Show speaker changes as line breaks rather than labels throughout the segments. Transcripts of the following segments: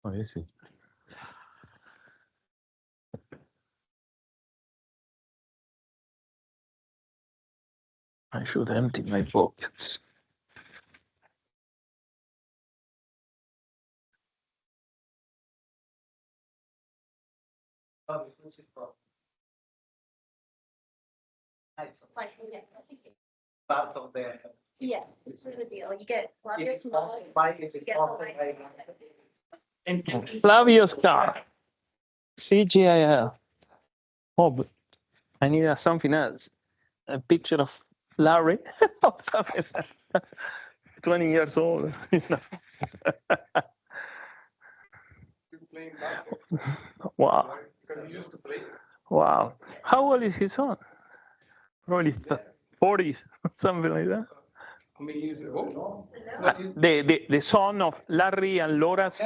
Oh, is he? I should empty my pockets.
Part of the.
Yeah, this is the deal. You get Flavio's mom.
Flavio's car. CGIL. Oh, but I need something else. A picture of Larry. Or something like that. 20 years old. You know. Wow. Wow. How old is his son? Probably 40s, something like that.
How many years ago?
The son of Larry and Laura's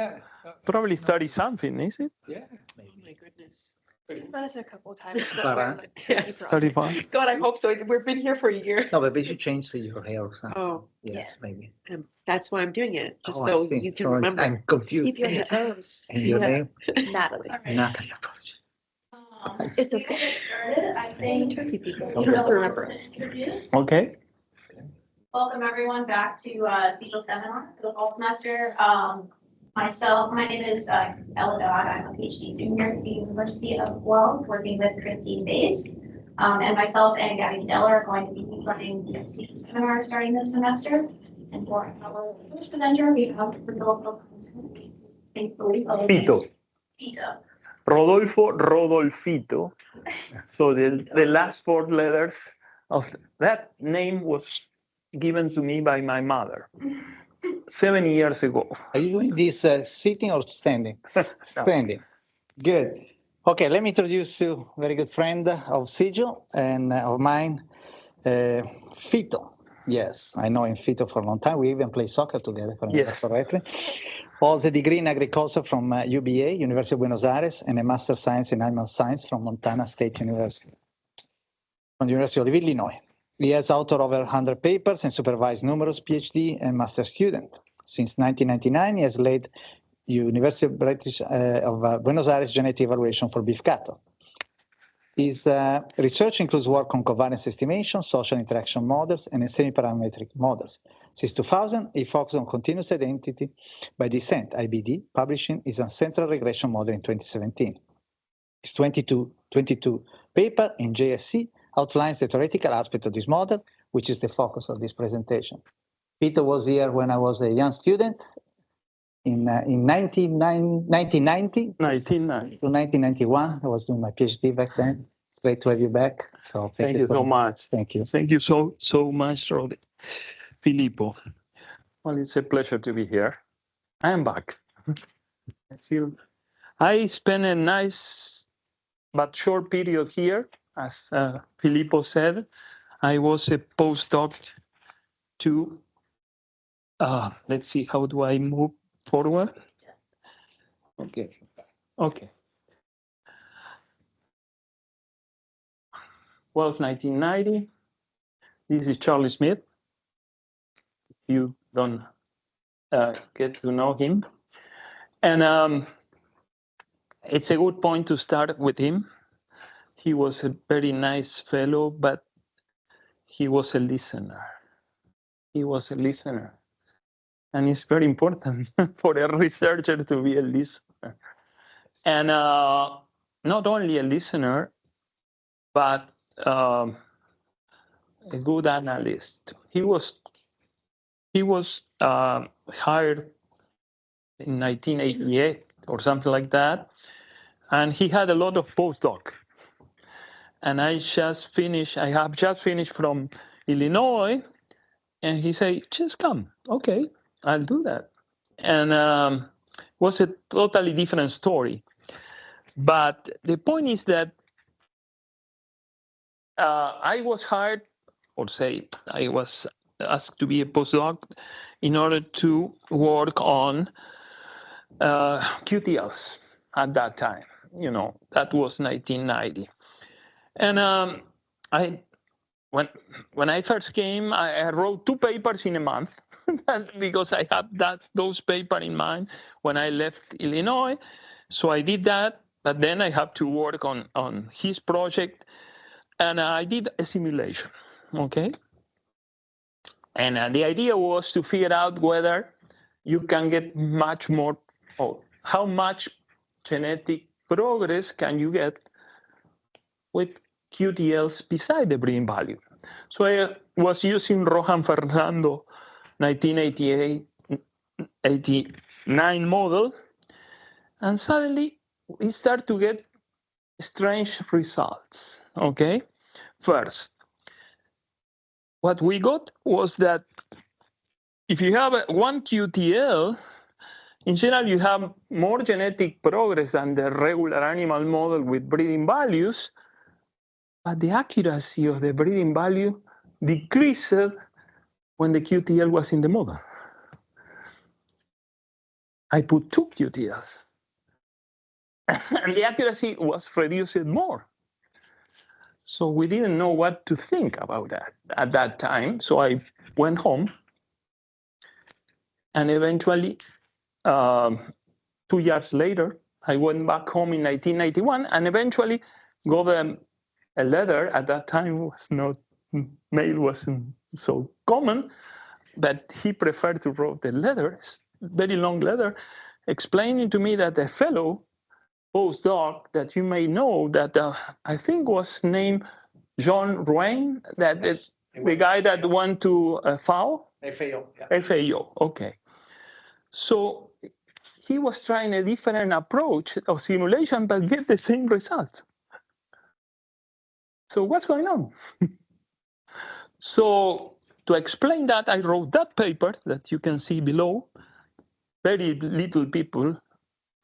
probably 30 something, is it?
Yeah.
Oh my goodness. You've met us a couple of times.
Yes.
35.
God, I hope so. We've been here for a year.
No, but you changed your hair or something.
Oh,
Yes, maybe.
that's why I'm doing it, just
Oh, I
so
see.
you can
Sorry,
remember.
I'm confused.
Keep you on your toes.
And your
Yeah.
name?
Natalie.
Natalie. Apologies.
It's okay.
I think.
Turkey people. You don't have to remember us.
Okay.
Welcome everyone back to CGIL Seminar for the fall semester. My name is Ella Dodd. I'm a PhD student here at the University of Guelph, working with Christine Bays. And myself and Gabby Dell are going to be running the CGIL Seminar starting this semester. And for our first presenter, we have Rodolfo.
Fito.
Fito.
Rodolfo, Rodolfito. So the last four letters of that name was given to me by my mother 7 years ago.
Are you doing this sitting or standing? Standing. Good. Okay, let me introduce you a very good friend of CGIL and of mine, Fito. Yes, I know him Fito for a long time. We even play soccer together, if I remember
Yes.
correctly. Holds a degree in agriculture from UBA, University of Buenos Aires, and a master science in animal science from Montana State University, from the University of Illinois. He has authored over 100 papers and supervised numerous PhD and master students. Since 1999, he has led University of Buenos Aires genetic evaluation for beef cattle. His research includes work on covariance estimation, social interaction models, and semi-parametric models. Since 2000, he focused on continuous identity by descent, IBD, publishing his ancestral regression model in 2017. His 2022 paper in JSC outlines the theoretical aspect of this model, which is the focus of this presentation. Peter was here when I was a young student in 1990 to 1991. I was doing my PhD back then. It's great to have you back. So
Thank you so much.
Thank you.
Thank you so much, Filippo. Well, it's a pleasure to be here. I am back. I spent a nice but short period here, as Filippo said. I was a postdoc to, let's see, how do I move forward? Okay. Okay. Well, 1990. This is Charlie Smith. You don't get to know him. And it's a good point to start with him. He was a very nice fellow, but he was a listener. He was a listener. And it's very important for a researcher to be a listener. And not only a listener, but a good analyst. He was hired in 1988 or something like that, and he had a lot of postdoc. And I have just finished from Illinois, and he said, just come. Okay, I'll do that. And it was a totally different story. But the point is that I was hired, or say I was asked to be a postdoc in order to work on QTLs at that time. You know, that was 1990. And when I first came, I wrote 2 papers in a month because I had those papers in mind when I left Illinois. So I did that, but then I have to work on his project, and I did a simulation, okay? And the idea was to figure out whether you can get much more, or how much genetic progress can you get with QTLs beside the breeding value. So I was using Rohan Fernando 1989 model, and suddenly we start to get strange results, okay? First, what we got was that if you have one QTL, in general, you have more genetic progress than the regular animal model with breeding values, but the accuracy of the breeding value decreased when the QTL was in the model. I put 2 QTLs, and the accuracy was reduced more. So we didn't know what to think about that at that time. So I went home, and eventually, 2 years later, I went back home in 1991, and eventually got a letter. At that time, was not mail wasn't so common, but he preferred to write a letter, very long letter, explaining to me that a fellow postdoc that you may know that I think was named John Ruane, that yes, the guy that went to FAO?
FAO, yeah.
FAO, okay. So he was trying a different approach of simulation, but get the same result. So what's going on? So to explain that, I wrote that paper that you can see below. Very little people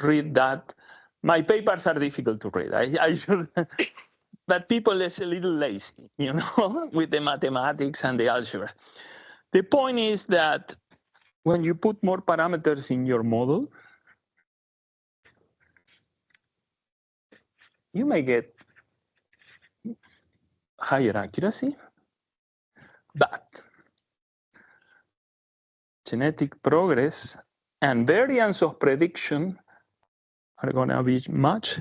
read that. My papers are difficult to read. I should, but people is a little lazy, you know, with the mathematics and the algebra. The point is that when you put more parameters in your model, you may get higher accuracy, but genetic progress and variance of prediction are going to be much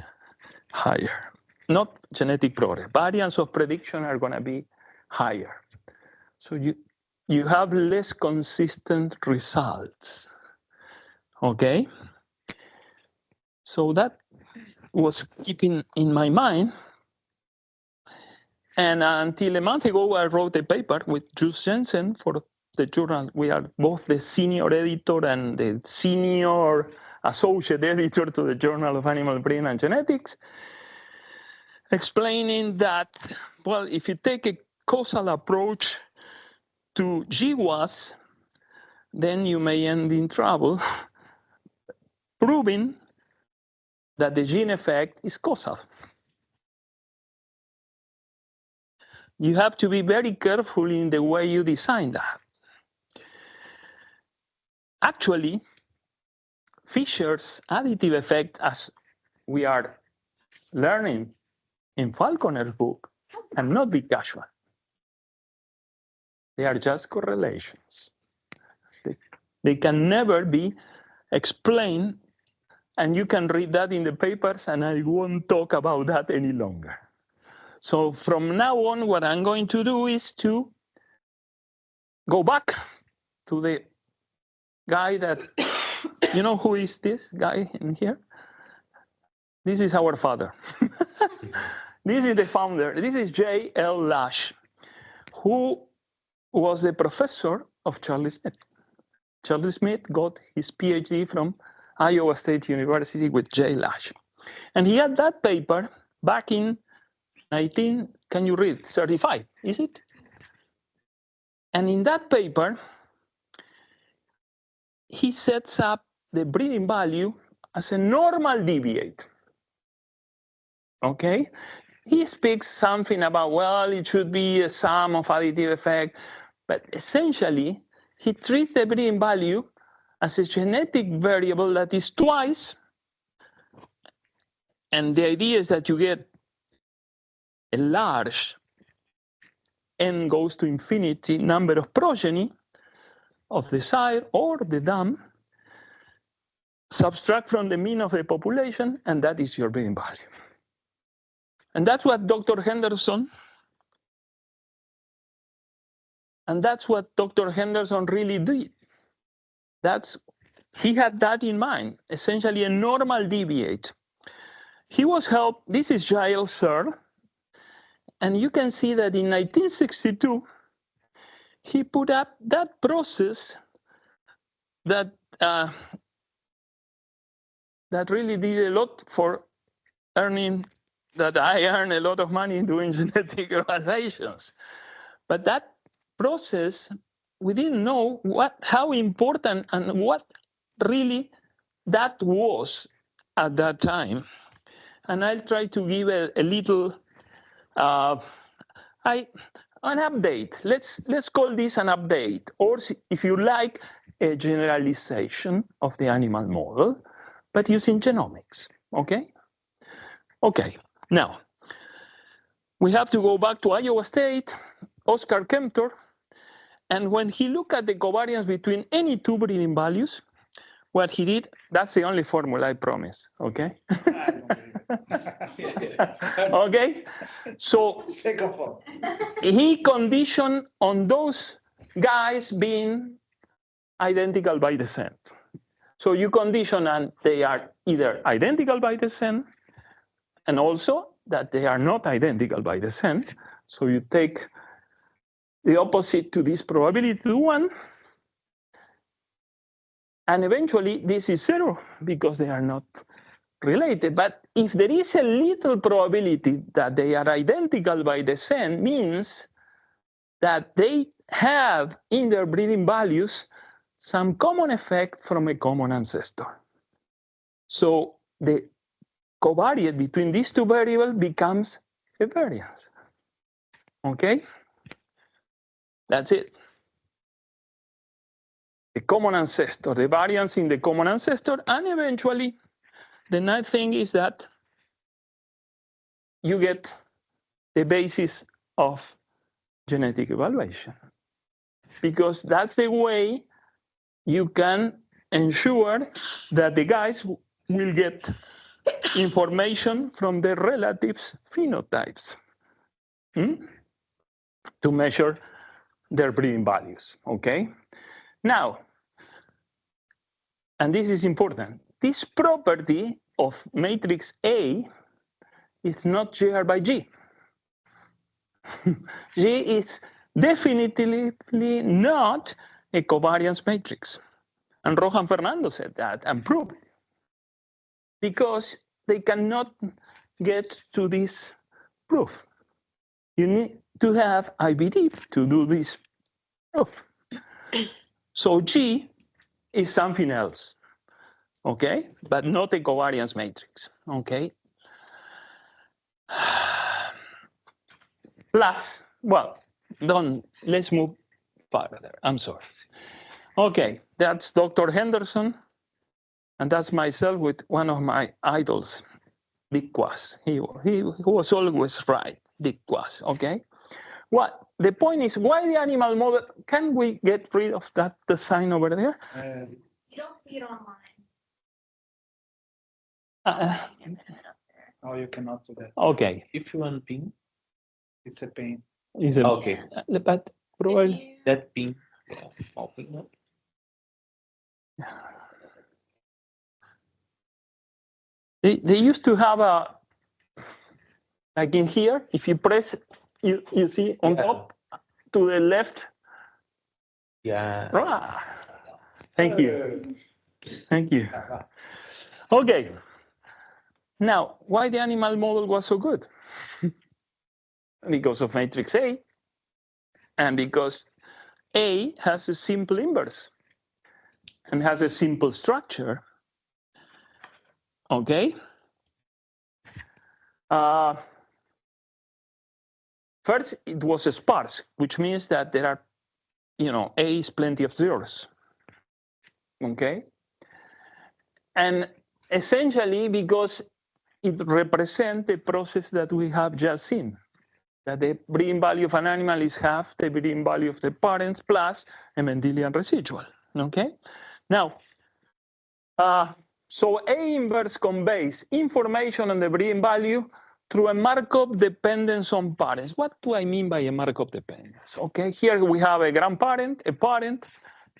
higher. Not genetic progress, variance of prediction are going to be higher. So you have less consistent results, okay? So that was keeping in my mind. And until a month ago, I wrote a paper with Jules Jensen for the journal. We are both the senior editor and the senior associate editor to the Journal of Animal Breeding and Genetics, explaining that, well, if you take a causal approach to GWAS, then you may end in trouble, proving that the gene effect is causal. You have to be very careful in the way you design that. Actually, Fisher's additive effect, as we are learning in Falconer's book, cannot be casual. They are just correlations. They can never be explained, and you can read that in the papers, and I won't talk about that any longer. So from now on, what I'm going to do is to go back to the guy that, you know who is this guy in here? This is our father. This is the founder. This is J.L. Lash, who was a professor of Charlie Smith. Charlie Smith got his PhD from Iowa State University with J. Lash. And he had that paper back in 35, is it? And in that paper, he sets up the breeding value as a normal deviate. Okay? He speaks something about, well, it should be a sum of additive effect, but essentially, he treats the breeding value as a genetic variable that is twice, and the idea is that you get a large n goes to infinity number of progeny of the sire or the dam, subtract from the mean of the population, and that is your breeding value. And that's what Dr. Henderson really did. He had that in mind, essentially a normal deviate. He was helped, this is Giles Searle, and you can see that in 1962, he put up that process that really did a lot for earning, that I earn a lot of money doing genetic evaluations. But that process, we didn't know how important and what really that was at that time. And I'll try to give a little, an update. Let's call this an update, or if you like, a generalization of the animal model, but using genomics, okay? Okay, now, we have to go back to Iowa State, Oscar Kemptor, and when he looked at the covariance between any two breeding values, what he did, that's the only formula, I promise, okay? Okay, so he conditioned on those guys being identical by descent. So you condition and they are either identical by descent, and also that they are not identical by descent. So you take the opposite to this probability to 1, and eventually this is 0 because they are not related. But if there is a little probability that they are identical by descent, means that they have in their breeding values some common effect from a common ancestor. So the covariate between these two variables becomes a variance. Okay? That's it. The common ancestor, the variance in the common ancestor, and eventually the nice thing is that you get the basis of genetic evaluation, because that's the way you can ensure that the guys will get information from their relatives' phenotypes to measure their breeding values, okay? Now, and this is important, this property of matrix A is not GR by G. G is definitively not a covariance matrix. And Rohan Fernando said that and proved it. Because they cannot get to this proof. You need to have IBD to do this proof. So G is something else, okay? But not a covariance matrix, okay? Plus, well, let's move further, I'm sorry. Okay, that's Dr. Henderson, and that's myself with one of my idols, Dick Quast. He was always right, Dick Quast, okay? What the point is, why the animal model, can we get rid of that design over there?
You don't see it online.
No, you cannot do that.
Okay.
If you want pin,
It's a pain.
Is it,
okay.
but probably,
That pin, small pin, no?
they used to have a, like in here, if you press, you see on top to the left.
Yeah.
Ah, thank you. Thank you. Okay. Now, why the animal model was so good? Because of matrix A, and because A has a simple inverse and has a simple structure. Okay. First, it was a sparse, which means that there are, A is plenty of zeros. Okay. And essentially because it represents the process that we have just seen. that the breeding value of an animal is half the breeding value of the parents plus a Mendelian residual, okay? Now, so A inverse conveys information on the breeding value through a Markov dependence on parents. What do I mean by a Markov dependence? Okay, here we have a grandparent, a parent.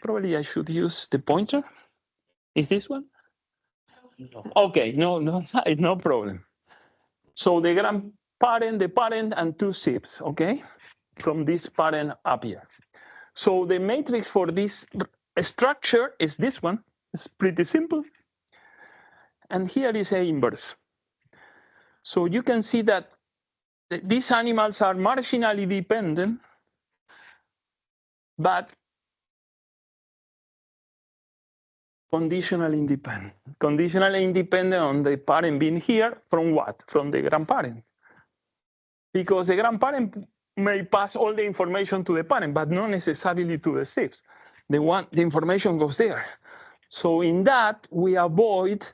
Probably I should use the pointer. Is this one?
No.
Okay, no problem. So the grandparent, the parent, and two sibs, okay? From this parent up here. So the matrix for this structure is this one. It's pretty simple. And here is A inverse. So you can see that these animals are marginally dependent, but conditionally independent. Conditionally independent on the parent being here from what? From the grandparent. Because the grandparent may pass all the information to the parent, but not necessarily to the sibs. The information goes there. So in that, we avoid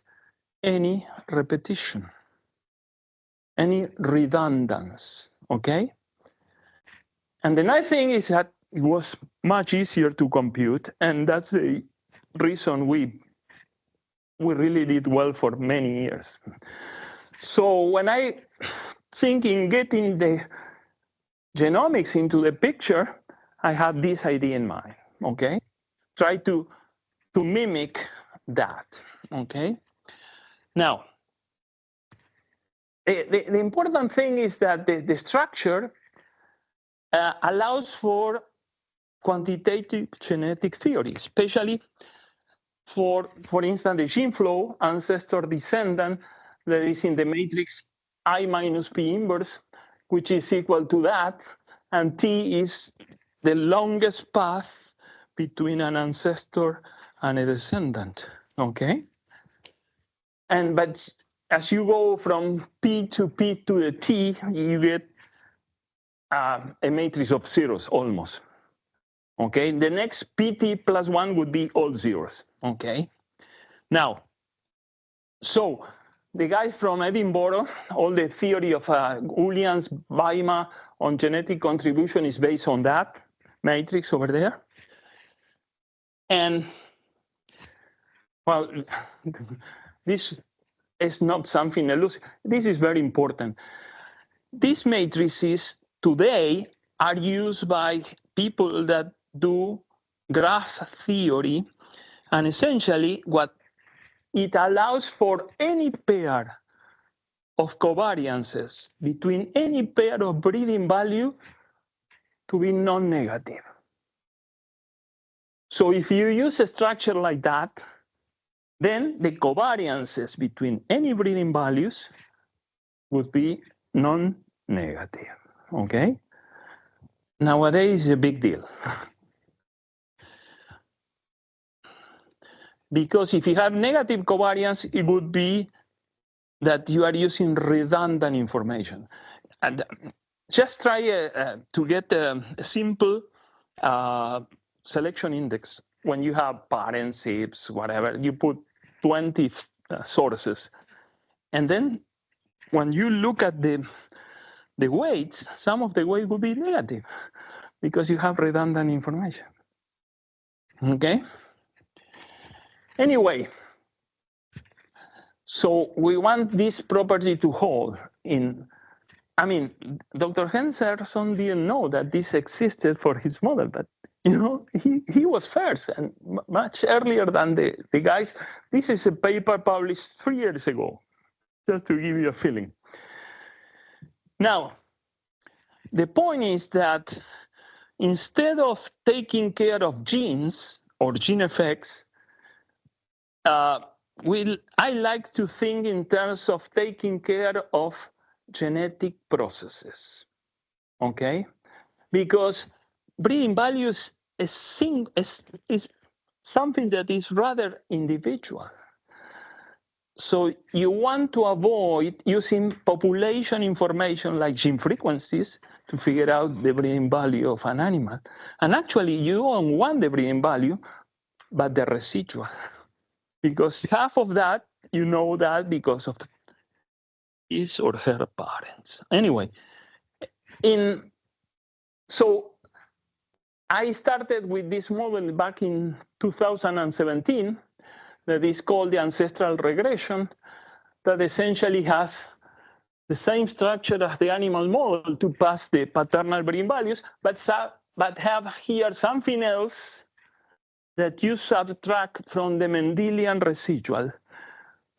any repetition, any redundance, okay? And the nice thing is that it was much easier to compute, and that's the reason we really did well for many years. So when I think in getting the genomics into the picture, I had this idea in mind, okay? Try to mimic that, okay? Now, the important thing is that the structure allows for quantitative genetic theory, especially for instance, the gene flow ancestor descendant that is in the matrix I minus P inverse, which is equal to that, and T is the longest path between an ancestor and a descendant, okay? But as you go from P to the T, you get a matrix of zeros almost. Okay, the next PT plus 1 would be all zeros. Okay, now, so the guy from Edinburgh, all the theory of Williams, Weimar on genetic contribution is based on that matrix over there. And well, this is not something elusive. This is very important. These matrices today are used by people that do graph theory, and essentially what it allows for any pair of covariances between any pair of breeding value to be non-negative. So if you use a structure like that, then the covariances between any breeding values would be non-negative, okay? Nowadays, it's a big deal. Because if you have negative covariance, it would be that you are using redundant information. And just try to get a simple selection index. When you have parents, sibs, whatever, you put 20 sources. And then when you look at the weights, some of the weight will be negative because you have redundant information. Okay? Anyway, so we want this property to hold in. I mean, Dr. Henderson didn't know that this existed for his model, but you know, he was first and much earlier than the guys. This is a paper published 3 years ago, just to give you a feeling. Now, the point is that instead of taking care of genes or gene effects, I like to think in terms of taking care of genetic processes, okay? Because breeding values is something that is rather individual. So you want to avoid using population information like gene frequencies to figure out the breeding value of an animal. And actually, you don't want the breeding value, but the residual. Because half of that, you know that because of his or her parents. Anyway, So I started with this model back in 2017 that is called the ancestral regression, that essentially has the same structure as the animal model to pass the paternal breeding values, but have here something else that you subtract from the Mendelian residual.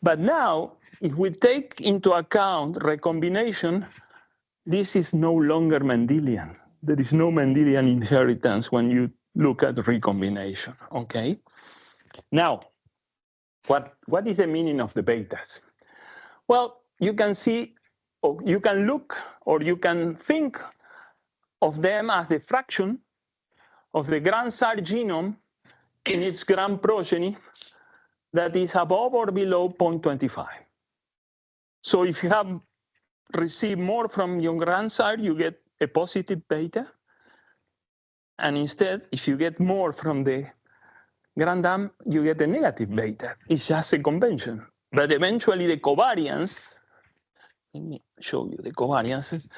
But now, if we take into account recombination, this is no longer Mendelian. There is no Mendelian inheritance when you look at recombination, okay? Now, what is the meaning of the betas? Well, you can see, or you can look, or you can think of them as the fraction of the grandsire genome in its grand progeny that is above or below 0.25. So if you have received more from your grandsire, you get a positive beta. And instead, if you get more from the grandam, you get a negative beta. It's just a convention. But eventually the covariance, let me show you the covariances,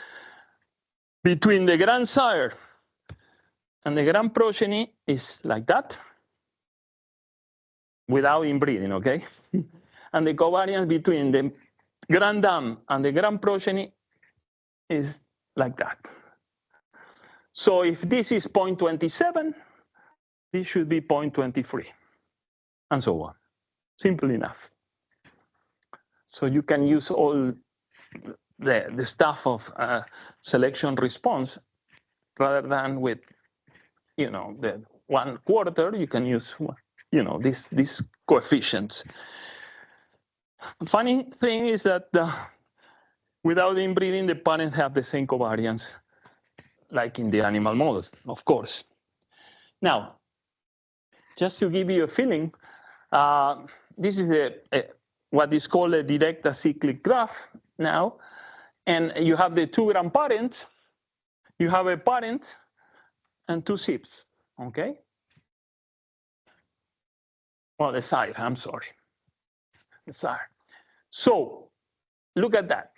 between the grandsire and the grand progeny is like that, without inbreeding, okay? And the covariance between the grandam and the grand progeny is like that. So if this is 0.27, this should be 0.23, and so on. Simple enough. So you can use all the stuff of selection response rather than with, the 1/4. You can use, these coefficients. Funny thing is that without inbreeding, the parents have the same covariance like in the animal model, of course. Now, just to give you a feeling, this is what is called a direct acyclic graph now. And you have the two grandparents. You have a parent and two siblings, okay? Well, the sire, I'm sorry. The sire. So look at that.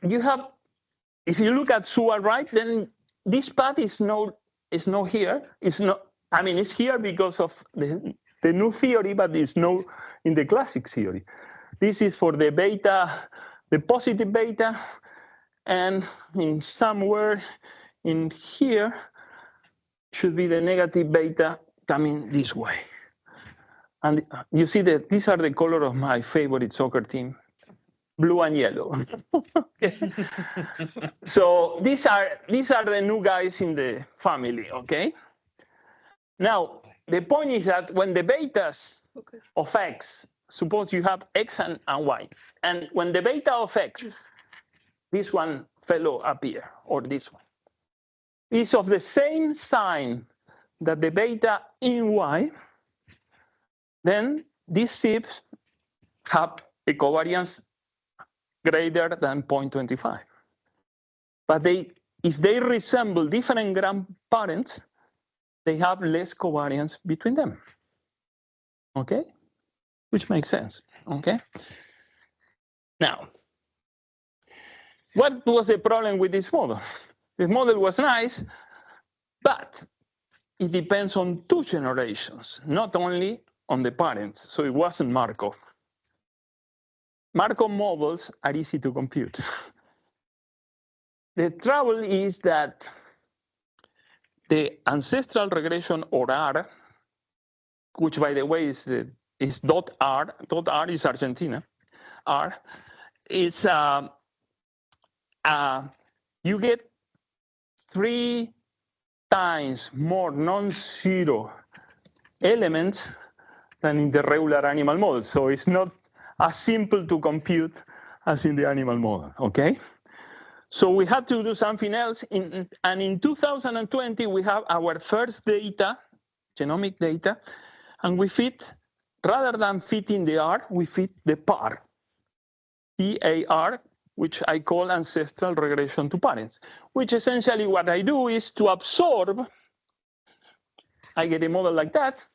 You have, if you look at SUA right, then this path is no here. It's not, I mean, it's here because of the new theory, but it's no in the classic theory. This is for the beta, the positive beta, and in somewhere in here should be the negative beta coming this way. And you see that these are the color of my favorite soccer team, blue and yellow. Okay. So these are the new guys in the family, okay? Now, the point is that when the betas of X, suppose you have X and Y, and when the beta of X, this one fellow up here, or this one, is of the same sign that the beta in Y, then these SIBs have a covariance greater than 0.25. But if they resemble different grandparents, they have less covariance between them, okay? Which makes sense, okay? Now, what was the problem with this model? The model was nice, but it depends on two generations, not only on the parents, so it wasn't Markov. Markov models are easy to compute. The trouble is that the ancestral regression, or R, which by the way is .R, .R is Argentina, R, is you get 3 times more non-zero elements than in the regular animal model. So it's not as simple to compute as in the animal model, okay? So we had to do something else. And in 2020, we have our first data, genomic data, and we fit, rather than fitting the R, we fit the PAR, PAR, which I call ancestral regression to parents, which essentially what I do is to absorb, I get a model like that.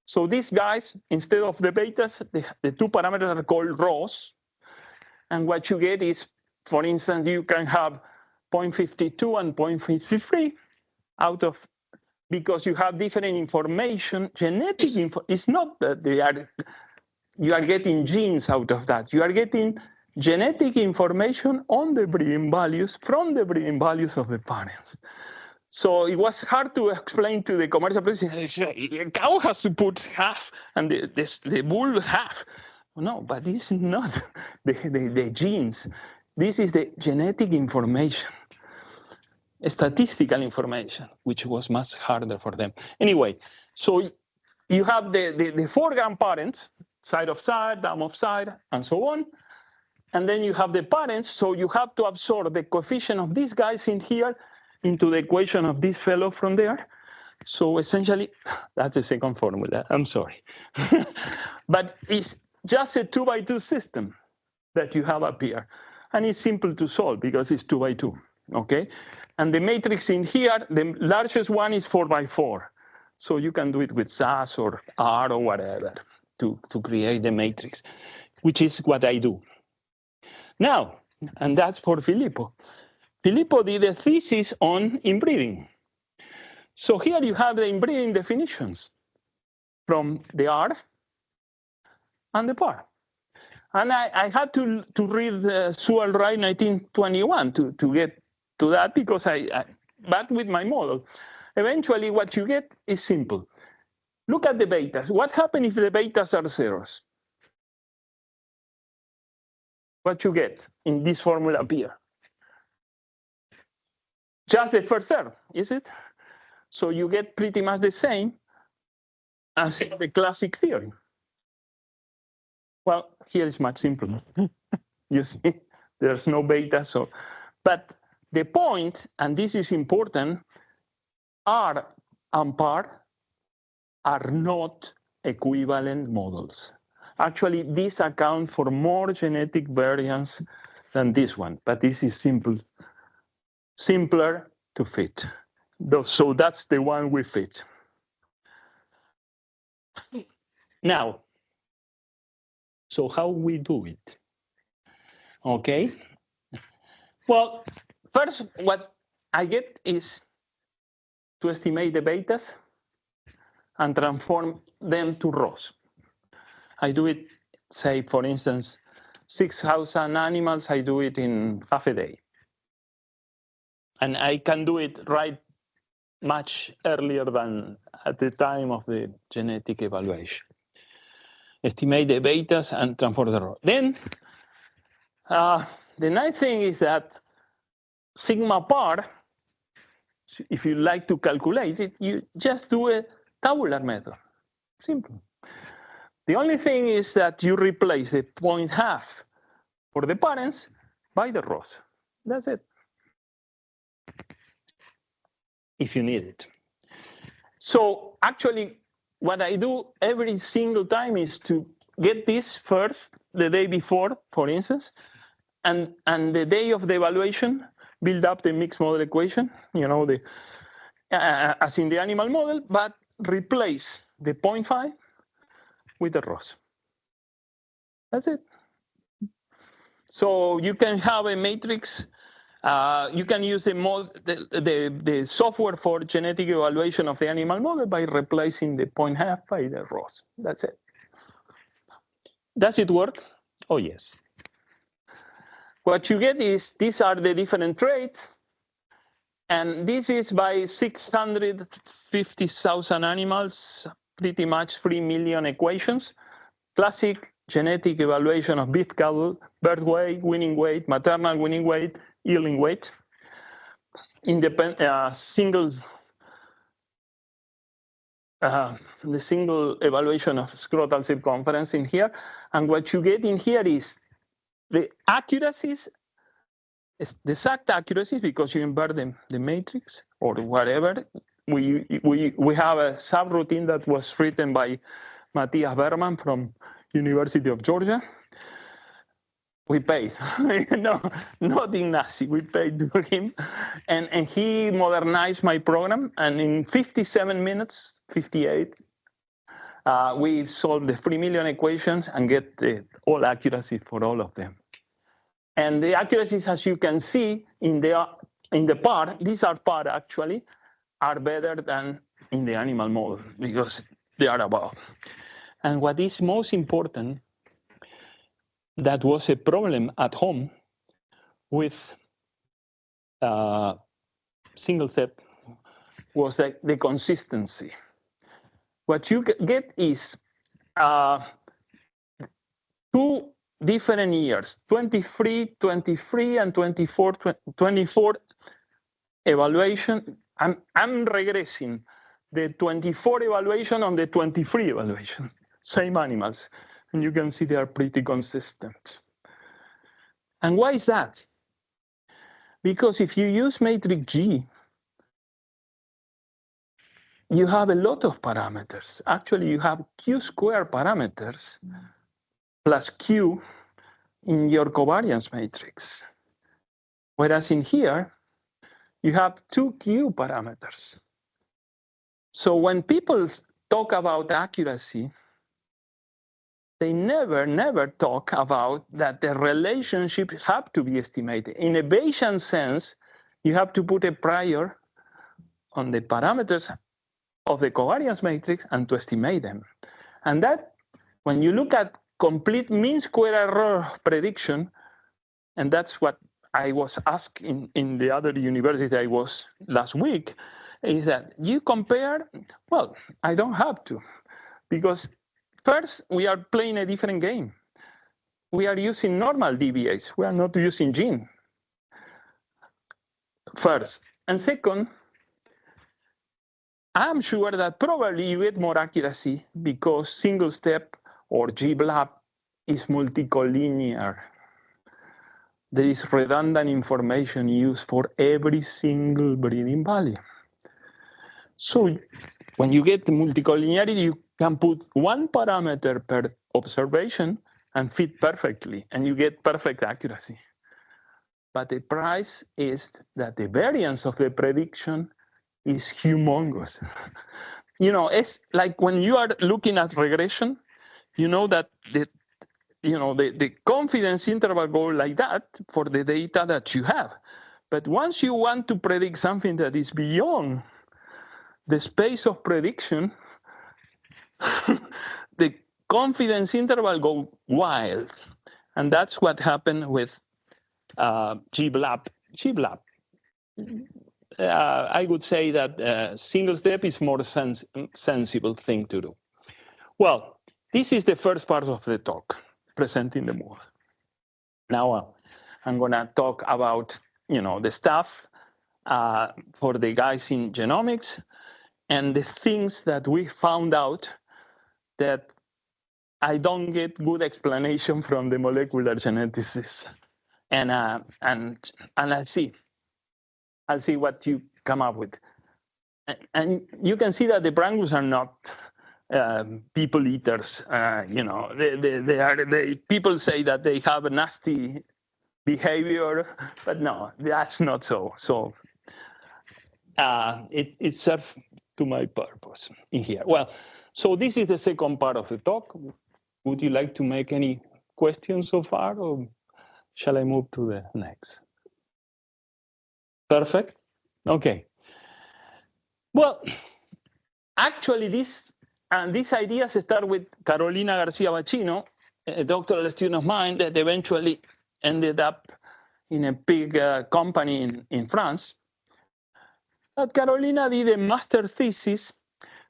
So these guys, instead of the betas, the two parameters are called rows. And what you get is for instance, you can have 0.52 and 0.53 out of, because you have different information, genetic info. It's not that you are getting genes out of that. You are getting genetic information on the breeding values from the breeding values of the parents. So it was hard to explain to the commercial person, a cow has to put half and the bull half. No, but this is not the genes. This is the genetic information, statistical information, which was much harder for them. Anyway, so you have the four grandparents, side of side, dam of side, and so on. And then you have the parents, so you have to absorb the coefficient of these guys in here into the equation of this fellow from there. So essentially, that's the second formula, I'm sorry. But it's just a 2x2 system that you have up here. And it's simple to solve because it's 2x2, okay? And the matrix in here, the largest one is 4x4. So you can do it with SAS or R or whatever to create the matrix, which is what I do. Now, and that's for Filippo. Filippo did a thesis on inbreeding. So here you have the inbreeding definitions from the R and the PAR. And I had to read Sewell Wright 1921 to get to that because but with my model. Eventually what you get is simple. Look at the betas. What happens if the betas are zeros? What you get in this formula up here? Just the first term, is it? So you get pretty much the same as the classic theory. Well, here is much simpler. You see, there's no beta. So, but the point, and this is important, R and PAR are not equivalent models. Actually, these account for more genetic variance than this one, but this is simpler to fit. So that's the one we fit. Now, so how we do it? Okay. Well, first, what I get is to estimate the betas and transform them to rows. I do it, say, for instance, 6,000 animals, I do it in half a day. And I can do it right much earlier than at the time of the genetic evaluation. Estimate the betas and transform the row. Then, the nice thing is that sigma PAR, if you like to calculate it, you just do a tabular method. Simple. The only thing is that you replace the 0.5 for the parents by the rows. That's it. If you need it. So actually, what I do every single time is to get this first, the day before, for instance, and the day of the evaluation, build up the mixed model equation, you know, as in the animal model, but replace the 0.5 with the rows. That's it. So you can have a matrix. You can use the software for genetic evaluation of the animal model by replacing the 0.5 by the rows. That's it. Does it work? Oh, yes. What you get is these are the different traits. And this is by 650,000 animals, pretty much 3 million equations. Classic genetic evaluation of beef cattle, birth weight, weaning weight, maternal weaning weight, yielding weight. The single evaluation of scrotal circumference in here. And what you get in here is the accuracies, the exact accuracies, because you invert the matrix or whatever. We have a subroutine that was written by Matthias Berman from University of Georgia. We paid, no, not Ignacy, we paid to him. And he modernized my program. And in 57 minutes, 58, we solved the 3 million equations and get all accuracy for all of them. And the accuracies, as you can see in the par, these are par actually, are better than in the animal model because they are above. And what is most important, that was a problem at home with single step, was the consistency. What you get is 2 different years, 23, 23, and 24, 24 evaluation. I'm regressing the 24 evaluation on the 23 evaluation, same animals. And you can see they are pretty consistent. And why is that? Because if you use matrix G, you have a lot of parameters. Actually, you have Q square parameters plus Q in your covariance matrix. Whereas in here, you have 2 Q parameters. So when people talk about accuracy, they never talk about that the relationship have to be estimated. In a Bayesian sense, you have to put a prior on the parameters of the covariance matrix and to estimate them. And that, when you look at complete mean square error prediction, and that's what I was asked in the other university I was last week, is that you compare, well, I don't have to, because first, we are playing a different game. We are using normal DBAs. We are not using gene. First. And second, I'm sure that probably you get more accuracy because single step or GBLAB is multicollinear. There is redundant information used for every single breeding value. So when you get the multicollinearity, you can put 1 parameter per observation and fit perfectly, and you get perfect accuracy. But the price is that the variance of the prediction is humongous. You know, it's like when you are looking at regression, you know that the confidence interval go like that for the data that you have. But once you want to predict something that is beyond the space of prediction, the confidence interval go wild. And that's what happened with GBLAB. GBLAB. I would say that single step is more sensible thing to do. Well, this is the first part of the talk, presenting the model. Now I'm gonna talk about the stuff for the guys in genomics and the things that we found out that I don't get good explanation from the molecular geneticists. And I'll see what you come up with. And you can see that the Brangus are not people eaters. People say that they have a nasty behavior, but no, that's not so. So it serves to my purpose in here. Well, so this is the second part of the talk. Would you like to make any questions so far, or shall I move to the next? Perfect. Okay. Well, actually, these ideas start with Carolina Garcia Bacino, a doctoral student of mine that eventually ended up in a big company in France. But Carolina did a master thesis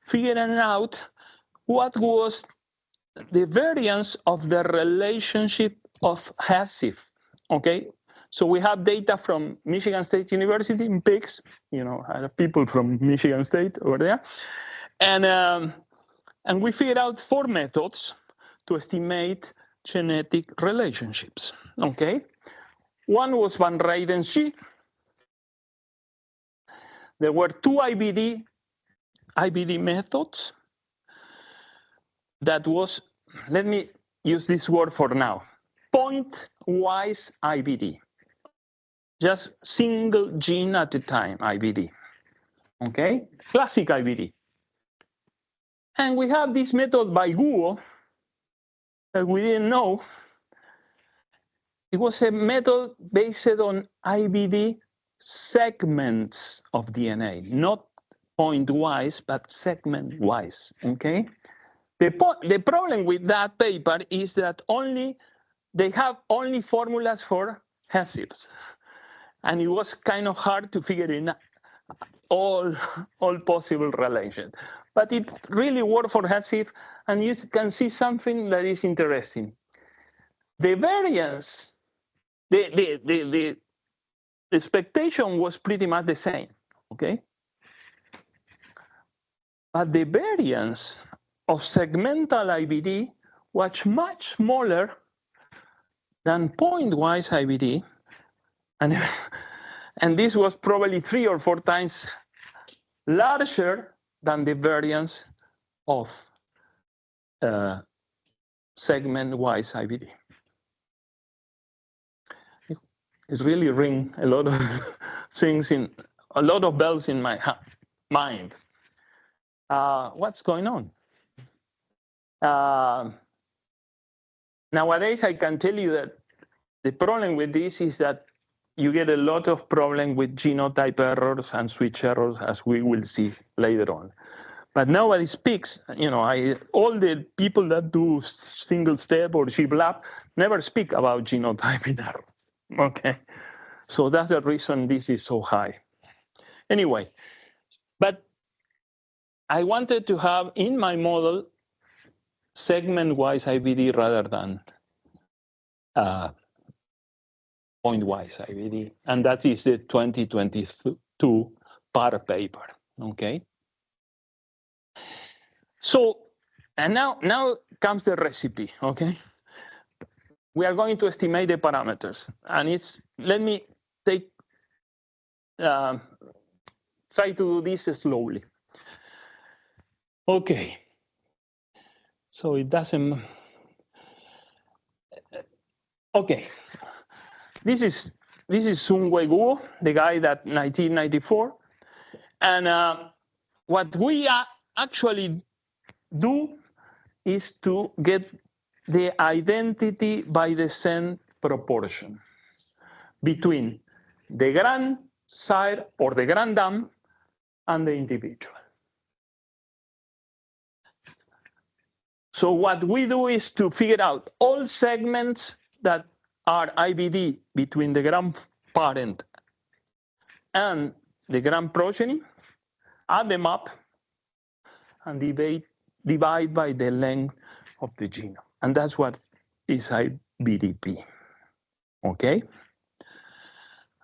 figuring out what was the variance of the relationship of HASIF, okay? So we have data from Michigan State University in pigs, people from Michigan State over there. And we figured out 4 methods to estimate genetic relationships, okay? One was Van Reyden's G. There were 2 IBD methods. That was, let me use this word for now, point-wise IBD. Just single gene at a time IBD, okay? Classic IBD. And we have this method by Guo that we didn't know. it was a method based on IBD segments of DNA, not point-wise, but segment-wise, okay? The problem with that paper is that they have only formulas for HESIPs. And it was kind of hard to figure in all possible relations. But it really worked for HESIP, and you can see something that is interesting. The variance, the expectation was pretty much the same, okay? But the variance of segmental IBD was much smaller than point-wise IBD. And this was probably 3 or 4 times larger than the variance of segment-wise IBD. It really rings a lot of things a lot of bells in my mind. What's going on? Nowadays, I can tell you that the problem with this is that you get a lot of problem with genotype errors and switch errors, as we will see later on. But nobody speaks, all the people that do single step or GBLAB never speak about genotyping errors, okay? So that's the reason this is so high. Anyway, but I wanted to have in my model segment-wise IBD rather than point-wise IBD, and that is the 2022 PAR paper, okay? So, and now comes the recipe, okay? We are going to estimate the parameters, and let me try to do this slowly. Okay, so it doesn't, okay. This is Sungwei Guo, the guy that 1994. And what we actually do is to get the identity by descent proportion between the grandsire or the granddam and the individual. So what we do is to figure out all segments that are IBD between the grandparent and the grand progeny, add them up, and divide by the length of the genome. And that's what is IBDP, okay?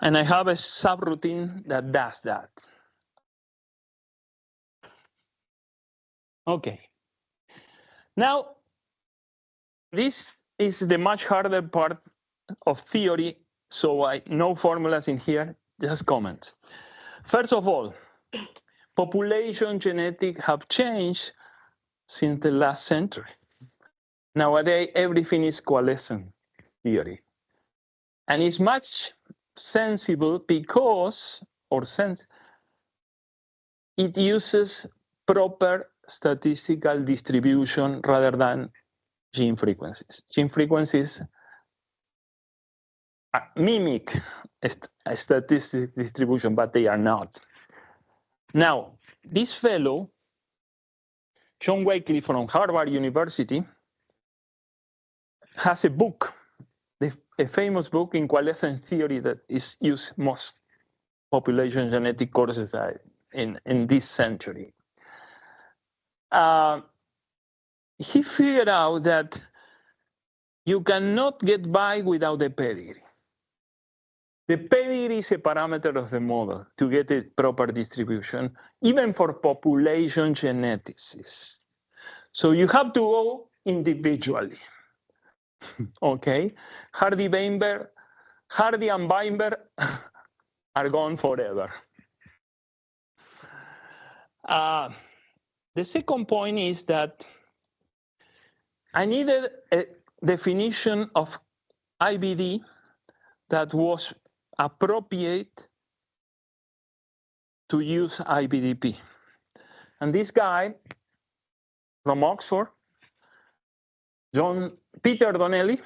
And I have a subroutine that does that. Okay. Now, this is the much harder part of theory, so no formulas in here, just comments. First of all, population genetics have changed since the last century. Nowadays, everything is coalescent theory. And it's much sensible because, it uses proper statistical distribution rather than gene frequencies. Gene frequencies mimic a statistic distribution, but they are not. Now, this fellow, John Wakely from Harvard University, has a book, a famous book in coalescence theory that is used most population genetic courses in this century. He figured out that you cannot get by without the pedigree. The pedigree is a parameter of the model to get a proper distribution, even for population geneticists. So you have to go individually, okay? Hardy and Weinberg are gone forever. The second point is that I needed a definition of IBD that was appropriate to use IBDP. And this guy from Oxford, Peter Donnelly,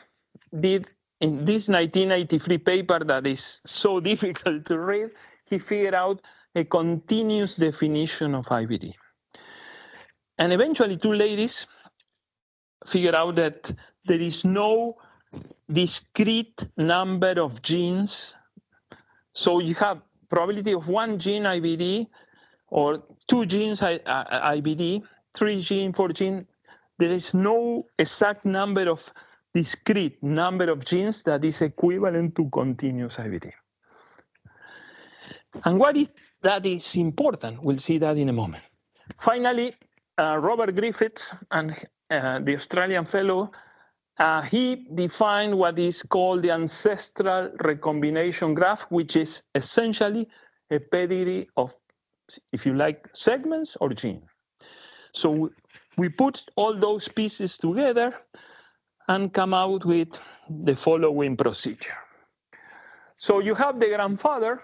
did in this 1983 paper that is so difficult to read, he figured out a continuous definition of IBD. And eventually, two ladies figured out that there is no discrete number of genes. So you have probability of one gene IBD or two genes IBD, 3 gene, 4 gene. There is no exact number of discrete number of genes that is equivalent to continuous IBD. And what is that is important? We'll see that in a moment. Finally, Robert Griffiths and the Australian fellow, he defined what is called the ancestral recombination graph, which is essentially a pedigree of, if you like, segments or gene. So we put all those pieces together and come out with the following procedure. So you have the grandfather,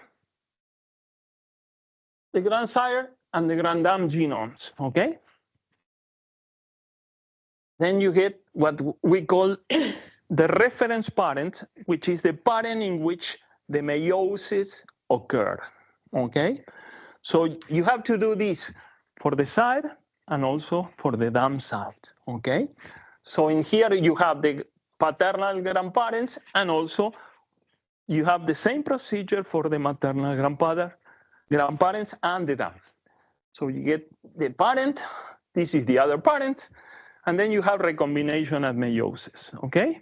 the grandsire, and the granddam genomes, okay? Then you get what we call the reference parent, which is the parent in which the meiosis occurred, okay? So you have to do this for the sire and also for the dam side, okay? So in here you have the paternal grandparents, and also you have the same procedure for the maternal grandparents and the dam. So you get the parent, this is the other parent, and then you have recombination at meiosis, okay?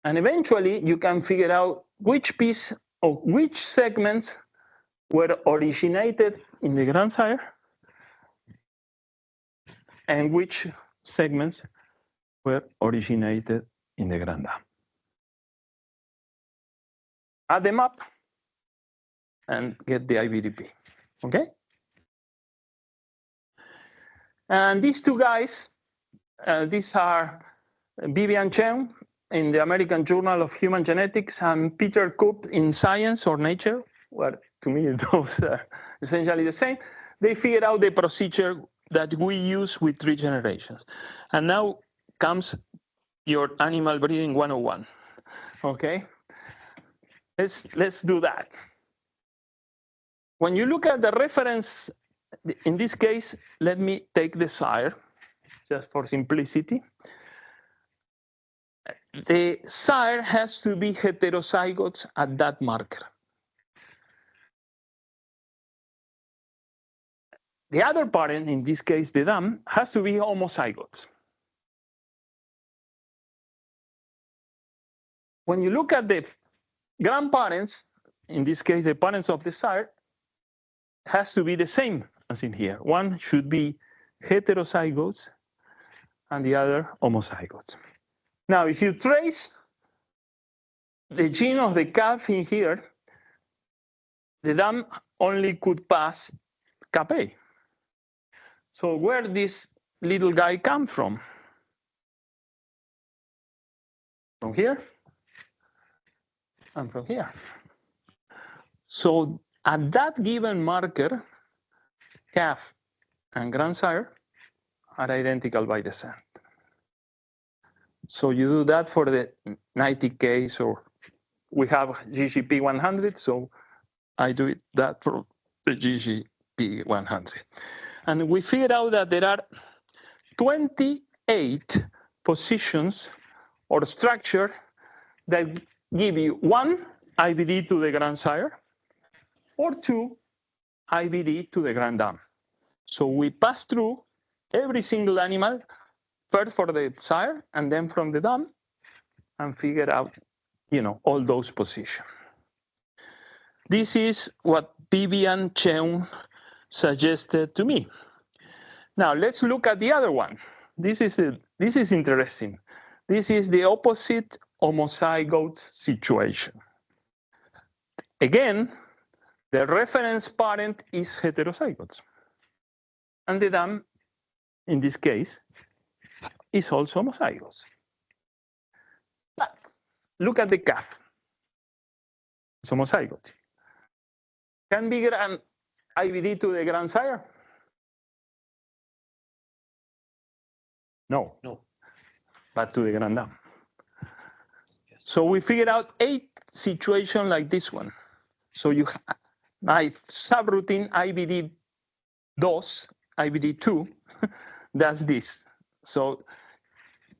And eventually you can figure out which piece of which segments were originated in the grandsire and which segments were originated in the granddam. Add them up and get the IBDP, okay? And these two guys, these are Vivian Chen in the American Journal of Human Genetics and Peter Koop in Science or Nature, where to me those are essentially the same. They figured out the procedure that we use with 3 generations. And now comes your animal breeding 101, okay? Let's do that. When you look at the reference, in this case, let me take the sire, just for simplicity. The sire has to be heterozygotes at that marker. The other parent, in this case the dam, has to be homozygotes. When you look at the grandparents, in this case the parents of the sire, has to be the same as in here. One should be heterozygotes and the other homozygotes. Now, if you trace the gene of the calf in here, the dam only could pass cap A. So where this little guy come from? From here and from here. So at that given marker, calf and grandsire are identical by descent. So you do that for the 90 case, or we have GGP 100, so I do that for the GGP 100. And we figured out that there are 28 positions or structure that give you 1 IBD to the grandsire or 2 IBD to the granddam. So we pass through every single animal, first for the sire and then from the dam, and figure out, all those positions. This is what Vivian Chen suggested to me. Now let's look at the other one. This is interesting. This is the opposite homozygotes situation. Again, the reference parent is heterozygotes. And the dam, in this case, is also homozygotes. But look at the calf. It's homozygote. Can be grand IBD to the grandsire? No.
No.
But to the granddam.
Yes.
So we figured out 8 situations like this one. So my subroutine IBD2 does this. So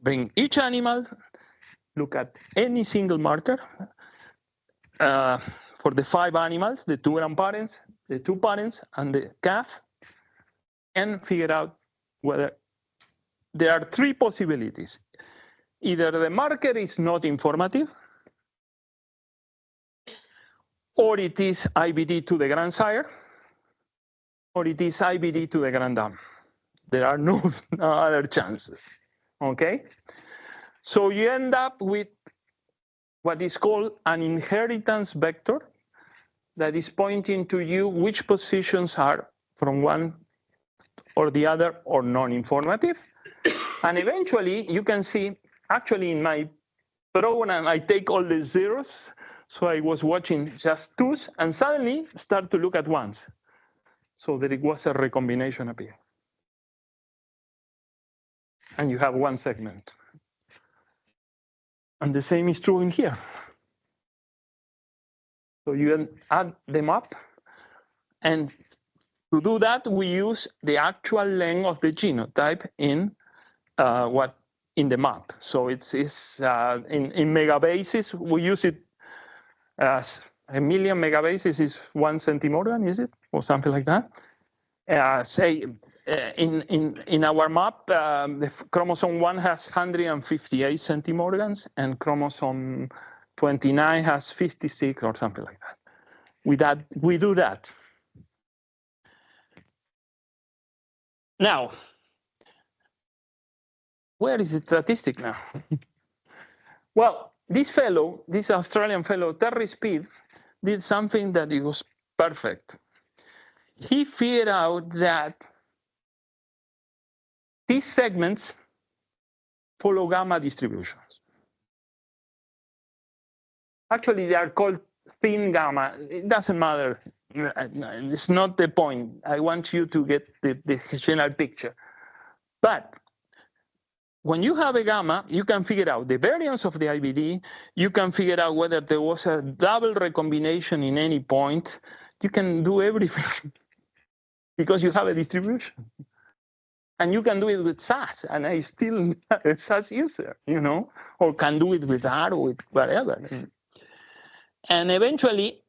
bring each animal, look at any single marker for the 5 animals, the 2 grandparents, the 2 parents, and the calf, and figure out whether there are 3 possibilities. Either the marker is not informative, or it is IBD to the grandsire, or it is IBD to the granddam. There are no other chances, okay? So you end up with what is called an inheritance vector that is pointing to you which positions are from one or the other or non-informative. And eventually you can see, actually in my program, I take all the zeros. So I was watching just 2s and suddenly start to look at 1s. So there was a recombination appear. And you have 1 segment. And the same is true in here. So you add them up. And to do that, we use the actual length of the genotype in in the map. So it's in megabases. We use it as 1 million megabases is 1 centimorgan, is it, or something like that? Say in our map, the chromosome 1 has 158 centimorgans, and chromosome 29 has 56 or something like that. We do that. Now, where is the statistic now? Well, this Australian fellow, Terry Speed, did something that it was perfect. He figured out that these segments follow gamma distributions. Actually, they are called thin gamma. It doesn't matter. It's not the point. I want you to get the general picture. But when you have a gamma, you can figure out the variance of the IBD. You can figure out whether there was a double recombination in any point. You can do everything because you have a distribution. And you can do it with SAS, and I still a SAS user, or can do it with R or with whatever. And eventually,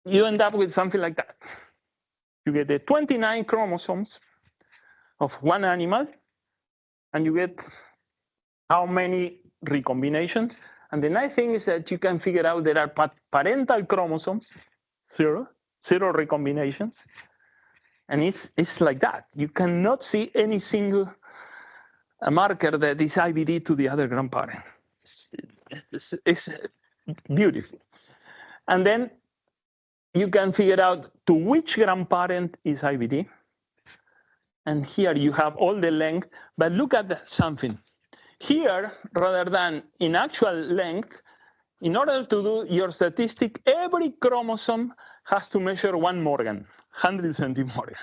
you end up with something like that. You get the 29 chromosomes of one animal, and you get how many recombinations. And the nice thing is that you can figure out there are parental chromosomes, 0 recombinations. And it's like that. You cannot see any single marker that is IBD to the other grandparent. It's beautiful. And then you can figure out to which grandparent is IBD. And here you have all the length. But look at something. Here, rather than in actual length, in order to do your statistic, every chromosome has to measure 1 morgan, 100 centimorgan.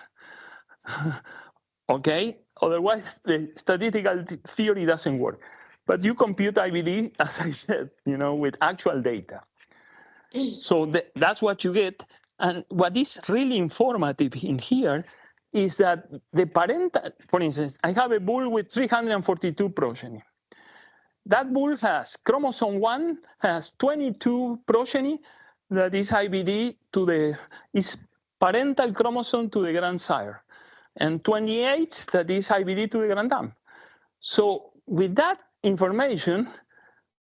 Okay? Otherwise, the statistical theory doesn't work. But you compute IBD, as I said, with actual data. So that's what you get. And what is really informative in here is that the parental, for instance, I have a bull with 342 progeny. That bull has chromosome 1 has 22 progeny that is IBD is parental chromosome to the grandsire, and 28 that is IBD to the granddam. So with that information,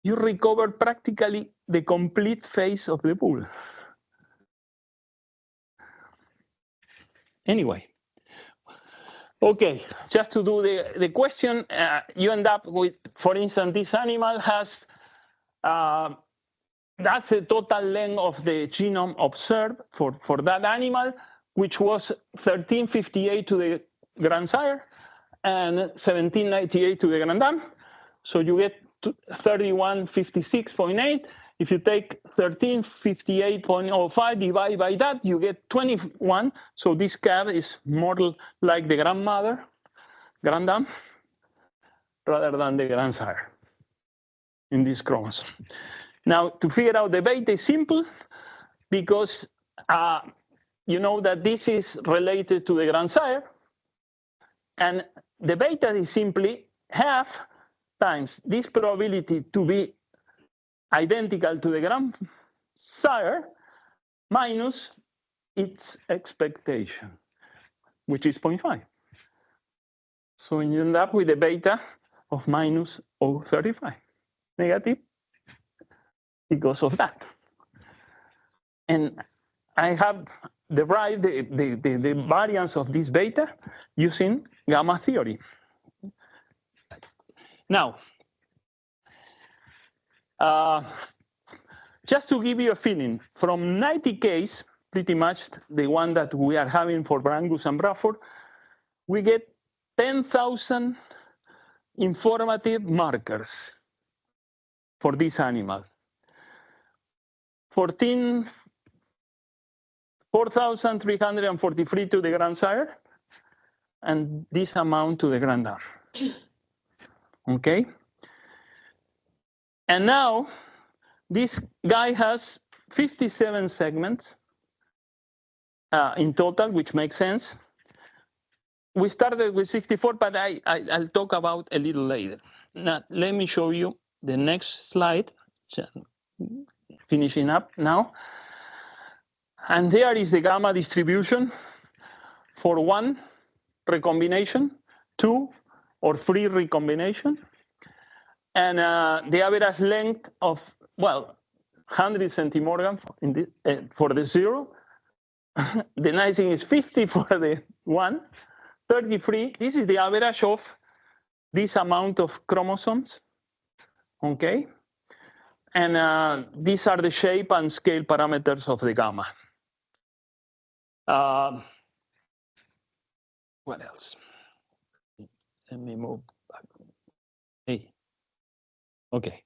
you recover practically the complete phase of the bull. Anyway. Okay, just to do the question, you end up with, for instance, this animal has, that's the total length of the genome observed for that animal, which was 1358 to the grandsire and 1798 to the granddam. So you get 3156.8. If you take 1358.05 divide by that, you get 21. So this calf is more like the granddam, rather than the grandsire. in this chromosome. Now, to figure out the beta is simple because you know that this is related to the grandsire, and the beta is simply half times this probability to be identical to the grandsire minus its expectation, which is 0.5. So you end up with a beta of minus 0.35, negative because of that. And I have derived the variance of this beta using gamma theory. Now, just to give you a feeling, from 90 case, pretty much the one that we are having for Brangus and Bradford, we get 10,000 informative markers for this animal. 4,343 to the grandsire, and this amount to the granddam. Okay? And now, this guy has 57 segments in total, which makes sense. We started with 64, but I'll talk about a little later. Now, let me show you the next slide. Finishing up now. And there is the gamma distribution for 1 recombination, 2 or 3 recombination. And the average length of, well, 100 centimorgan for the 0. The nice thing is 50 for the 1, 33. This is the average of this amount of chromosomes, okay? And these are the shape and scale parameters of the gamma. What else? Let me move back. Hey. Okay.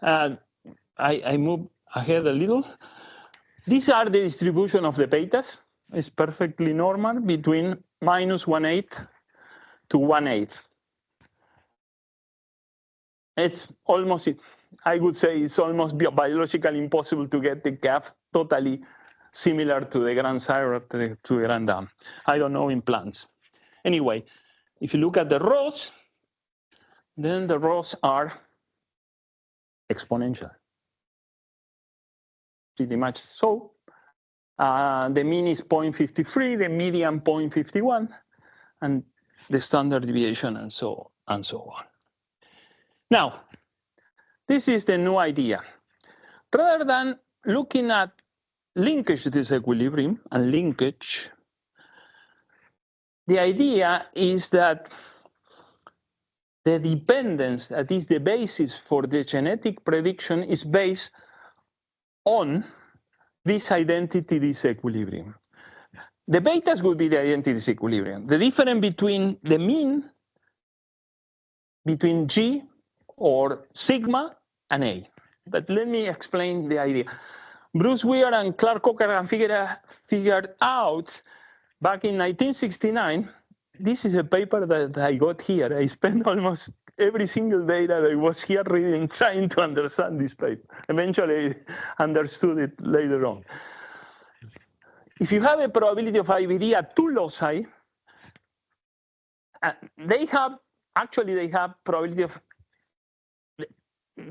I move ahead a little. These are the distribution of the betas. It's perfectly normal between minus 1/8 to 1/8. It's almost, I would say it's almost biologically impossible to get the calf totally similar to the grandsire or to the granddam. I don't know in plants. Anyway, if you look at the rows, then the rows are exponential. Pretty much so. The mean is 0.53, the median 0.51, and the standard deviation, and so on. Now, this is the new idea. Rather than looking at linkage disequilibrium and linkage, the idea is that the dependence that is the basis for the genetic prediction is based on this identity disequilibrium. The betas would be the identity disequilibrium. The difference between the mean, between G or sigma and A. But let me explain the idea. Bruce Weir and Clark Cochran figured out back in 1969, this is a paper that I got here. I spent almost every single day that I was here reading, trying to understand this paper. Eventually, I understood it later on. If you have a probability of IBD at 2 loci, they have probability of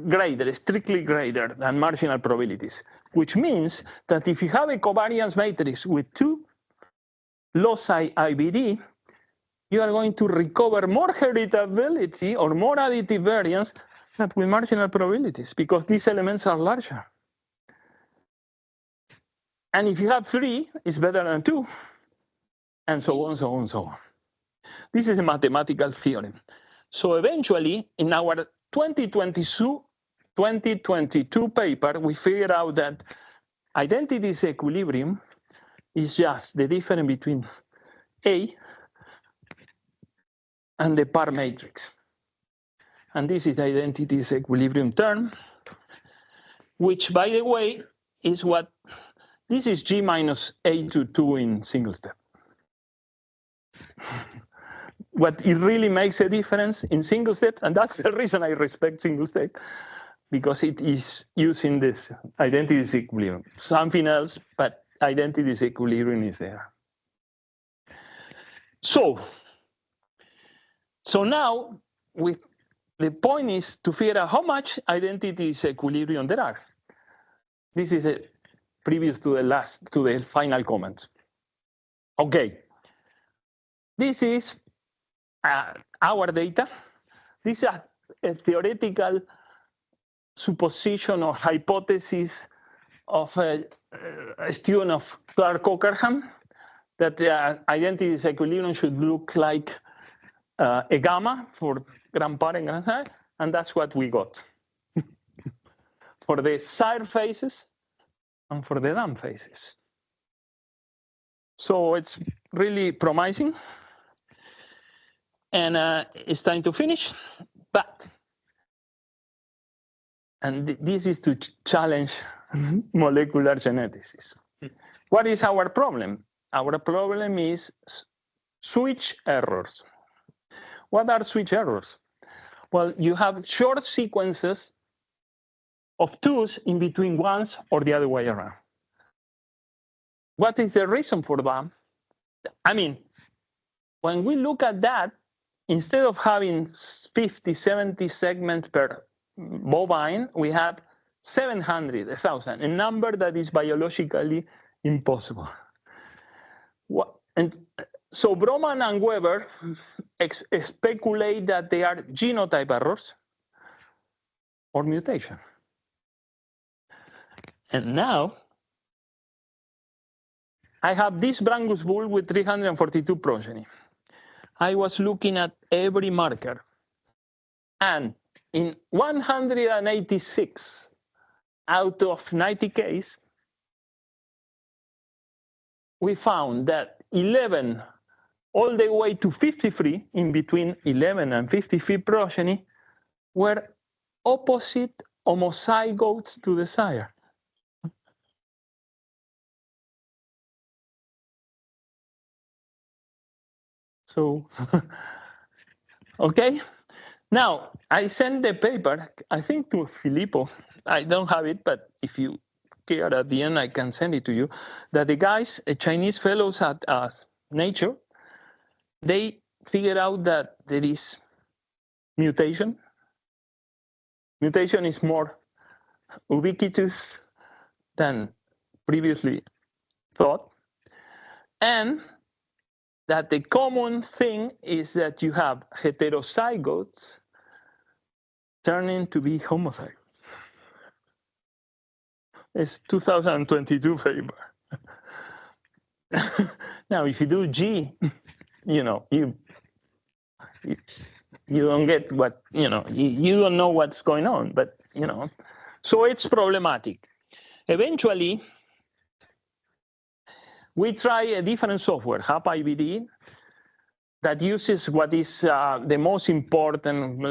greater, strictly greater than marginal probabilities, which means that if you have a covariance matrix with 2 loci IBD, you are going to recover more heritability or more additive variance than with marginal probabilities because these elements are larger. And if you have 3, it's better than 2, and so on, so on, so on. This is a mathematical theorem. So eventually, in our 2022 paper, we figured out that identity disequilibrium is just the difference between A and the par matrix. And this is the identity disequilibrium term, which, by the way, is what, this is G minus A to 2 in single step. What it really makes a difference in single step, and that's the reason I respect single step, because it is using this identity disequilibrium. Something else, but identity disequilibrium is there. So now the point is to figure out how much identity disequilibrium there are. This is the previous to the final comments. Okay, this is our data. This is a theoretical supposition or hypothesis of a student of Clark Cockerham that the identity disequilibrium should look like a gamma for grandparent, grandsire, and that's what we got for the sire phases and for the dam phases. So it's really promising, and it's time to finish. But, and this is to challenge molecular geneticists. What is our problem? Our problem is switch errors. What are switch errors? Well, you have short sequences of twos in between ones or the other way around. What is the reason for that? I mean, when we look at that, instead of having 50, 70 segments per bovine, we have 700, 1,000, a number that is biologically impossible. And so Broman and Weber speculate that they are genotype errors or mutation. And now I have this Brangus bull with 342 progeny. I was looking at every marker, and in 186 out of 90 cases, we found that 11 all the way to 53, in between 11 and 53 progeny, were opposite homozygotes to the sire. So, okay. Now, I sent the paper, I think to Filippo. I don't have it, but if you care at the end, I can send it to you. That the guys, Chinese fellows at Nature, they figured out that there is mutation. Mutation is more ubiquitous than previously thought. And that the common thing is that you have heterozygotes turning to be homozygotes. It's 2022 paper. Now, if you do G, you know, you don't get what, you know, you don't know what's going on, but, you know, so it's problematic. Eventually, we try a different software, HAP IBD, that uses what is the most important,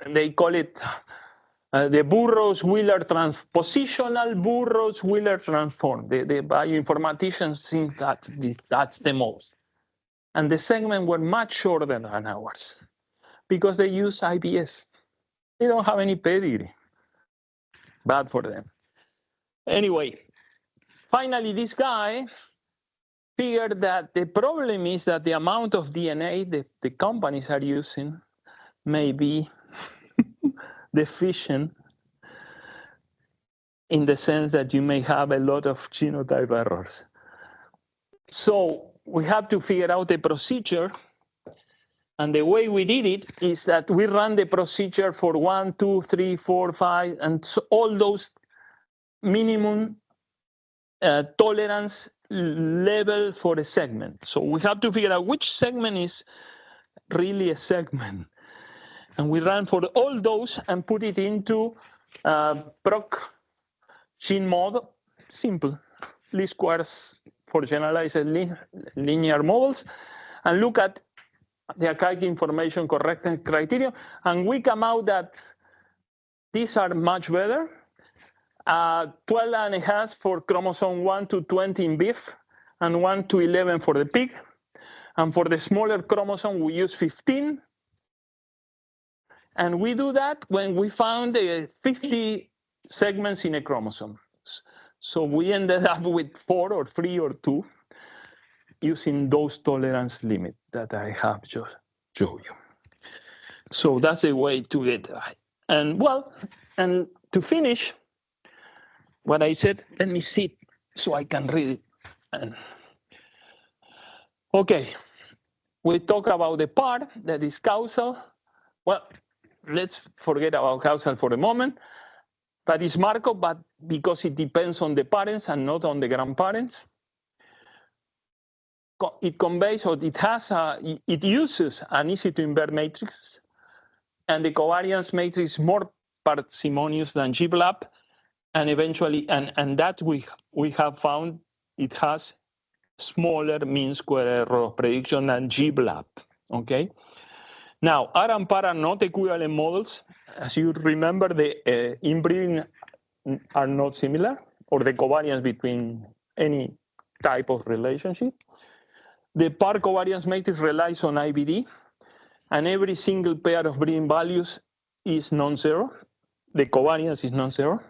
they call it the Burrows-Wheeler positional Burrows-Wheeler transform. The bioinformaticians think that that's the most. And the segments were much shorter than ours because they use IBS. They don't have any pedigree. Bad for them. Anyway, finally, this guy figured that the problem is that the amount of DNA the companies are using may be deficient in the sense that you may have a lot of genotype errors. So we have to figure out a procedure. And the way we did it is that we ran the procedure for 1, 2, 3, 4, 5, and so all those minimum tolerance level for a segment. So we have to figure out which segment is really a segment. And we ran for all those and put it into proc gene mod, simple, least squares for generalized linear models, and look at the archaic information correctness criteria. And we come out that these are much better. 12.5 for chromosome 1 to 20 in beef, and 1 to 11 for the pig. And for the smaller chromosome, we use 15. And we do that when we found 50 segments in a chromosome. So we ended up with 4 or 3 or 2 using those tolerance limit that I have just showed you. So that's a way to get right. And well, and to finish what I said, let me sit so I can read it. And, okay, we talk about the part that is causal. Well, let's forget about causal for a moment. But it's Markov, but because it depends on the parents and not on the grandparents. It conveys, or it has, it uses an easy to invert matrix, and the covariance matrix is more parsimonious than GBLAP, and eventually, and that we have found it has smaller mean square error of prediction than GBLAP. Okay. Now, R and PAR are not equivalent models. As you remember, the inbreeding are not similar, or the covariance between any type of relationship. The PAR covariance matrix relies on IBD, and every single pair of breeding values is non-zero. The covariance is non-zero,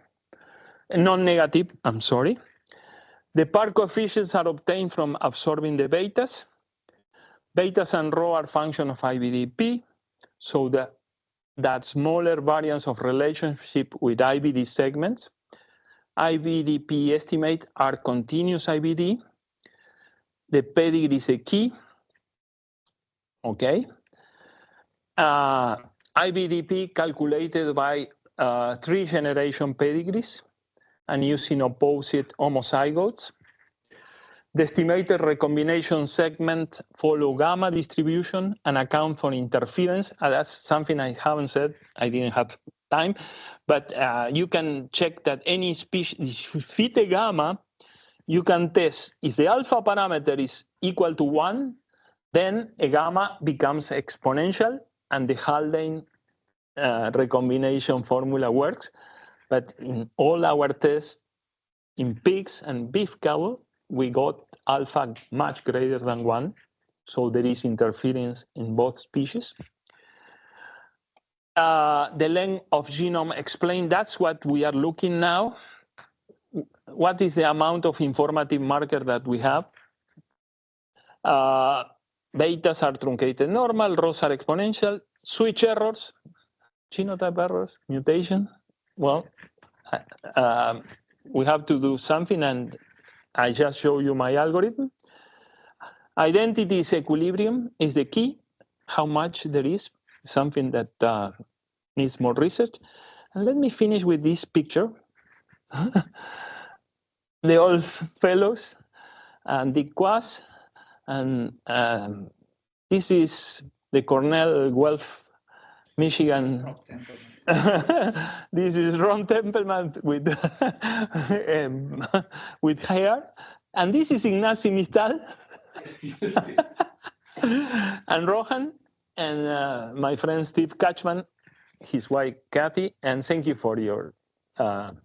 non-negative, I'm sorry. The PAR coefficients are obtained from absorbing the betas. Betas and rho are function of IBDP, so that smaller variance of relationship with IBD segments. IBDP estimate are continuous IBD. The pedigree is a key. Okay. IBDP calculated by 3-generation pedigrees and using opposite homozygotes. The estimated recombination segment follow gamma distribution and account for interference. That's something I haven't said. I didn't have time, but you can check that any species fit a gamma. You can test if the alpha parameter is equal to 1, then a gamma becomes exponential, and the Haldane recombination formula works. But in all our tests in pigs and beef cattle, we got alpha much greater than 1. So there is interference in both species. The length of genome explained, that's what we are looking now. What is the amount of informative marker that we have? Betas are truncated normal, rhos are exponential. Switch errors, genotype errors, mutation. Well, we have to do something, and I just show you my algorithm. Identity is equilibrium is the key. How much there is, something that needs more research. And let me finish with this picture. The old fellows and Dick Quast, and this is the Cornell Guelph, Michigan. This is Ron Templeman with with hair, and this is Ignacy Mistal and Rohan, and my friend Steve Kachman, his wife Kathy, and thank you for your time.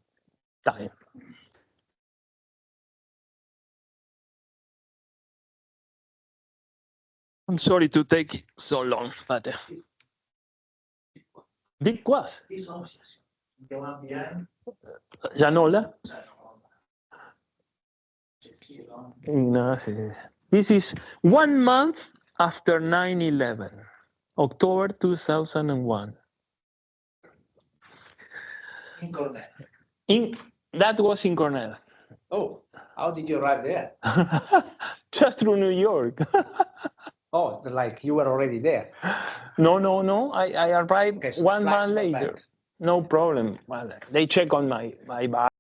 I'm sorry to take so long, but Dick Quast. Janola. This is 1 month after 9/11, October 2001.
In Cornell.
That was in Cornell.
Oh, how did you arrive there?
Just through New York.
Oh, like you were already there.
No. I arrived
Okay, so
1
flight
month
to go
later.
back.
No problem. Well, they check on my bag.